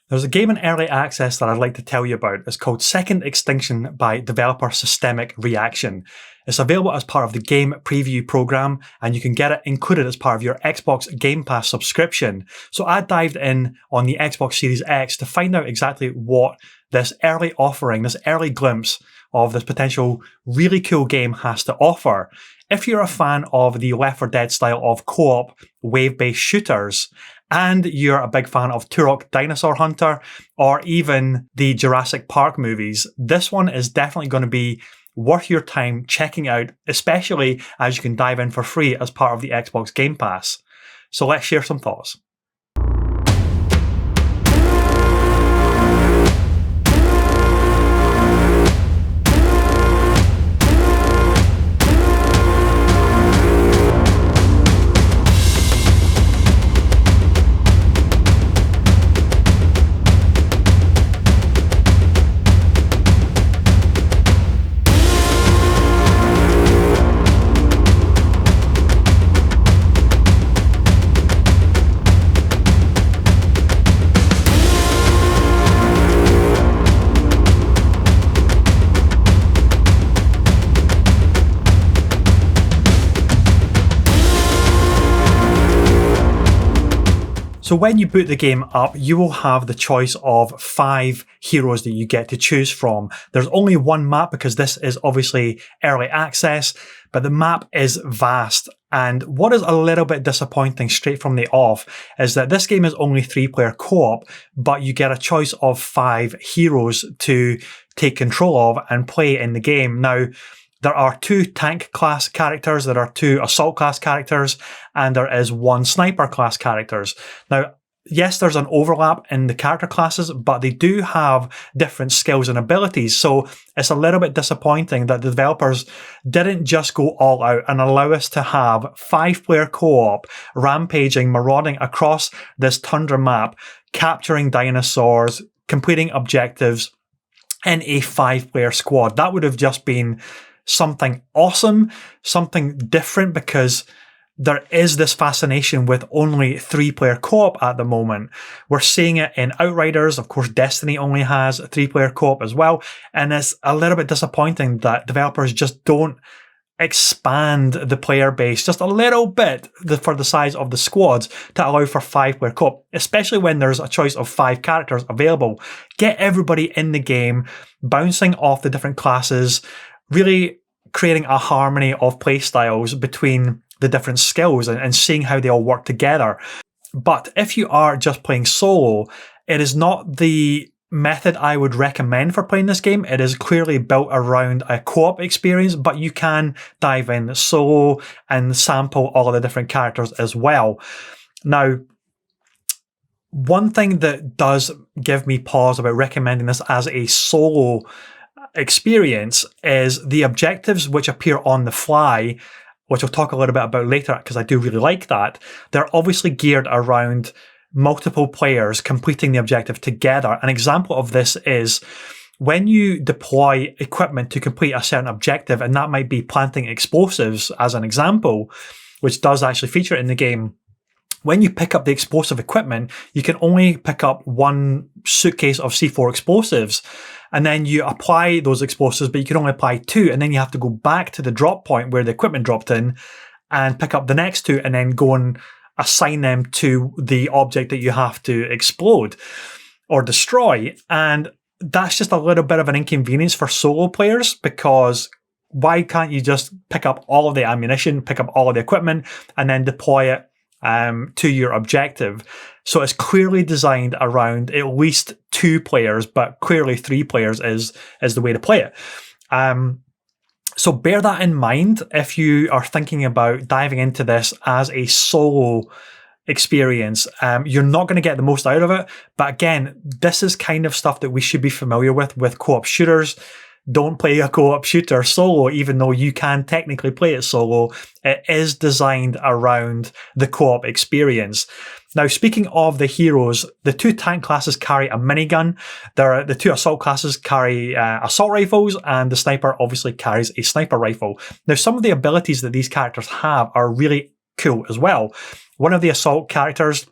There's a game in early access that I'd like to tell you about. It's called Second Extinction by developer Systemic Reaction. It's available as part of the game preview program, and you can get it included as part of your Xbox Game Pass subscription. So I dived in on the Xbox Series X to find out exactly what this early offering, this early glimpse of this potential really cool game has to offer. If you're a fan of the Left 4 Dead style of co-op wave-based shooters, and you're a big fan of Turok Dinosaur Hunter, or even the Jurassic Park movies, this one is definitely going to be worth your time checking out, especially as you can dive in for free as part of the Xbox Game Pass. So let's share some thoughts. So when you boot the game up, you will have the choice of 5 heroes that you get to choose from. There's only one map because this is obviously early access, but the map is vast. And what is a little bit disappointing straight from the off is that this game is only 3-player co-op, but you get a choice of 5 heroes to take control of and play in the game. Now, there are 2 tank class characters, there are 2 assault class characters, and there is 1 sniper class characters. Now, yes, there's an overlap in the character classes, but they do have different skills and abilities. So it's a little bit disappointing that the developers didn't just go all out and allow us to have 5-player co-op rampaging, marauding across this tundra map, capturing dinosaurs, completing objectives in a 5-player squad. That would have just been something awesome, something different, because there is this fascination with only 3-player co-op at the moment. We're seeing it in Outriders. Of course, Destiny only has 3-player co-op as well. And it's a little bit disappointing that developers just don't expand the player base just a little bit for the size of the squads to allow for 5-player co-op, especially when there's a choice of 5 characters available. Get everybody in the game, bouncing off the different classes, really creating a harmony of play styles between the different skills and seeing how they all work together. But if you are just playing solo, it is not the method I would recommend for playing this game. It is clearly built around a co-op experience, but you can dive in solo and sample all of the different characters as well. Now, one thing that does give me pause about recommending this as a solo experience is the objectives which appear on the fly, which I'll talk a little bit about later because I do really like that. They're obviously geared around multiple players completing the objective together. An example of this is when you deploy equipment to complete a certain objective, and that might be planting explosives as an example, which does actually feature in the game. When you pick up the explosive equipment, you can only pick up 1 suitcase of C4 explosives, and then you apply those explosives, but you can only apply 2, and then you have to go back to the drop point where the equipment dropped in and pick up the next 2, and then go and assign them to the object that you have to explode or destroy. And that's just a little bit of an inconvenience for solo players, because why can't you just pick up all of the ammunition, pick up all of the equipment, and then deploy it to your objective? So it's clearly designed around at least 2 players, but clearly 3 players is the way to play it. So bear that in mind if you are thinking about diving into this as a solo experience. You're not going to get the most out of it, but again, this is kind of stuff that we should be familiar with co-op shooters. Don't play a co-op shooter solo, even though you can technically play it solo. It is designed around the co-op experience. Now, speaking of the heroes, the 2 tank classes carry a minigun. The 2 assault classes carry assault rifles, and the sniper obviously carries a sniper rifle. Now, some of the abilities that these characters have are really cool as well. One of the assault characters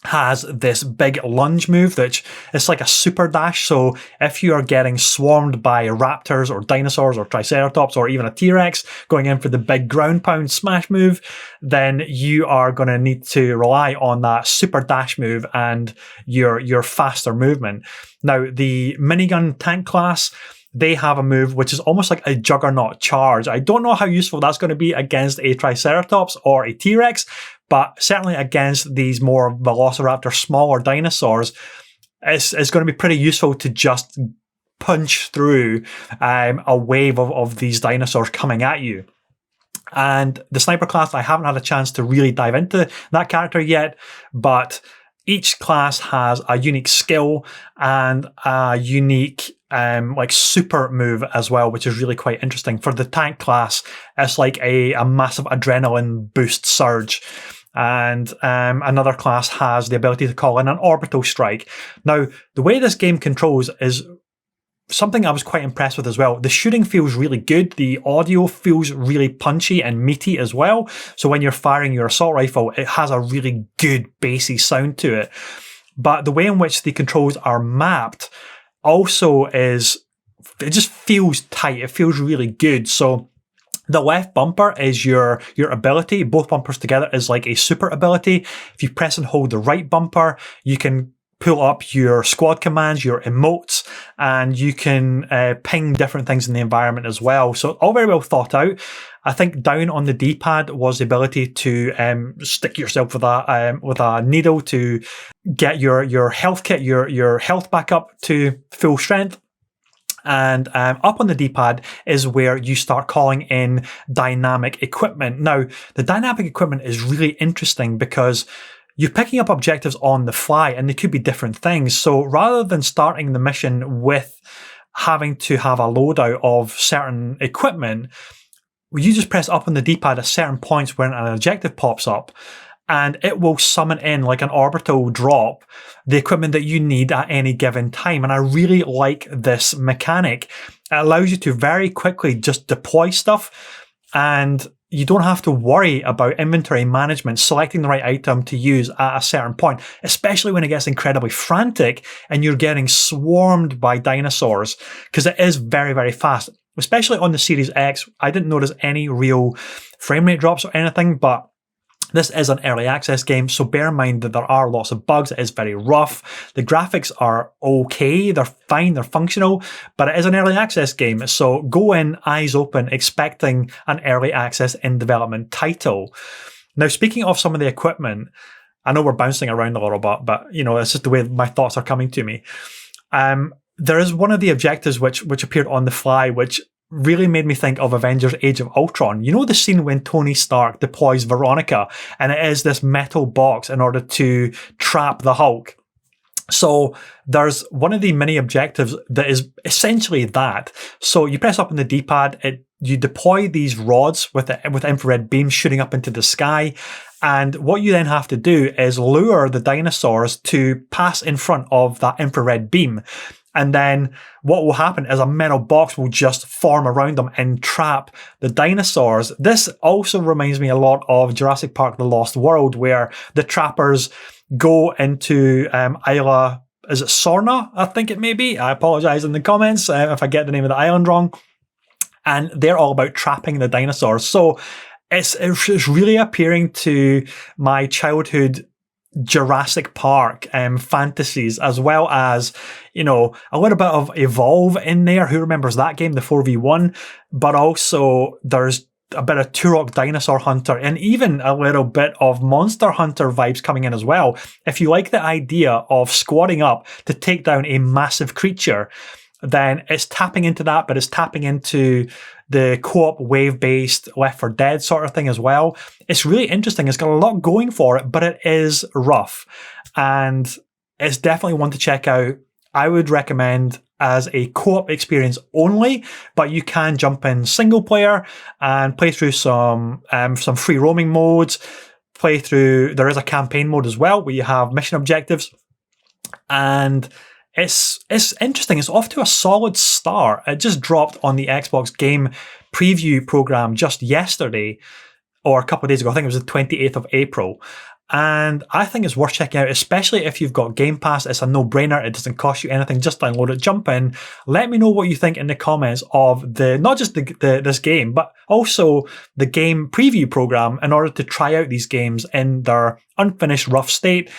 has this big lunge move, which is like a super dash. So if you are getting swarmed by raptors or dinosaurs or triceratops or even a T-Rex going in for the big ground pound smash move, then you are going to need to rely on that super dash move and your faster movement. Now, the minigun tank class, they have a move which is almost like a juggernaut charge. I don't know how useful that's going to be against a Triceratops or a T-Rex, but certainly against these more Velociraptor, smaller dinosaurs, it's going to be pretty useful to just punch through a wave of these dinosaurs coming at you. And the sniper class, I haven't had a chance to really dive into that character yet, but each class has a unique skill and a unique like super move as well, which is really quite interesting. For the tank class, it's like a massive adrenaline boost surge. And another class has the ability to call in an orbital strike. Now, the way this game controls is something I was quite impressed with as well. The shooting feels really good. The audio feels really punchy and meaty as well. So when you're firing your assault rifle, it has a really good bassy sound to it. But the way in which the controls are mapped also it just feels tight. It feels really good. So the left bumper is your ability. Both bumpers together is like a super ability. If you press and hold the right bumper, you can pull up your squad commands, your emotes, and you can ping different things in the environment as well. So all very well thought out. I think down on the D-pad was the ability to stick yourself with a needle to get your health kit, your health back up to full strength. And up on the D-pad is where you start calling in dynamic equipment. Now, the dynamic equipment is really interesting because you're picking up objectives on the fly and they could be different things. So rather than starting the mission with having to have a loadout of certain equipment, you just press up on the D-pad at certain points when an objective pops up and it will summon in like an orbital drop the equipment that you need at any given time. And I really like this mechanic. It allows you to very quickly just deploy stuff and you don't have to worry about inventory management, selecting the right item to use at a certain point, especially when it gets incredibly frantic and you're getting swarmed by dinosaurs, because it is very, very fast, especially on the Series X. I didn't notice any real frame rate drops or anything, but this is an early access game, so bear in mind that there are lots of bugs. It is very rough. The graphics are okay. They're fine. They're functional, but it is an early access game. So go in eyes open, expecting an early access in development title. Now, speaking of some of the equipment, I know we're bouncing around a little bit, but it's just the way my thoughts are coming to me. There is one of the objectives which appeared on the fly, which really made me think of Avengers Age of Ultron. You know the scene when Tony Stark deploys Veronica and it is this metal box in order to trap the Hulk. So there's one of the mini objectives that is essentially that. So you press up on the D-pad, you deploy these rods with infrared beams shooting up into the sky. And what you then have to do is lure the dinosaurs to pass in front of that infrared beam. And then what will happen is a metal box will just form around them and trap the dinosaurs. This also reminds me a lot of Jurassic Park: The Lost World, where the trappers go into Isla, is it Sorna? I think it may be. I apologize in the comments if I get the name of the island wrong. And they're all about trapping the dinosaurs. So it's really appealing to my childhood Jurassic Park fantasies, as well as a little bit of Evolve in there. Who remembers that game, the 4v1? But also there's a bit of Turok Dinosaur Hunter and even a little bit of Monster Hunter vibes coming in as well. If you like the idea of squatting up to take down a massive creature, then it's tapping into that, but it's tapping into the co-op wave-based Left 4 Dead sort of thing as well. It's really interesting. It's got a lot going for it, but it is rough. And it's definitely one to check out. I would recommend as a co-op experience only, but you can jump in single player and play through some free roaming modes. There is a campaign mode as well, where you have mission objectives. And it's interesting. It's off to a solid start. It just dropped on the Xbox Game Preview program just yesterday, or a couple of days ago. I think it was the 28th of April. and I think it's worth checking out, especially if you've got Game Pass. It's a no-brainer. It doesn't cost you anything. Just download it, jump in. Let me know what you think in the comments of not just this game, but also the game preview program in order to try out these games in their unfinished rough state,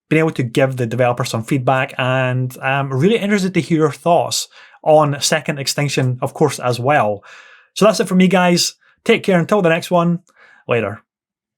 being able to give the developer some feedback, and I'm really interested to hear your thoughts on Second Extinction, of course, as well. So that's it for me, guys. Take care until the next one. Later.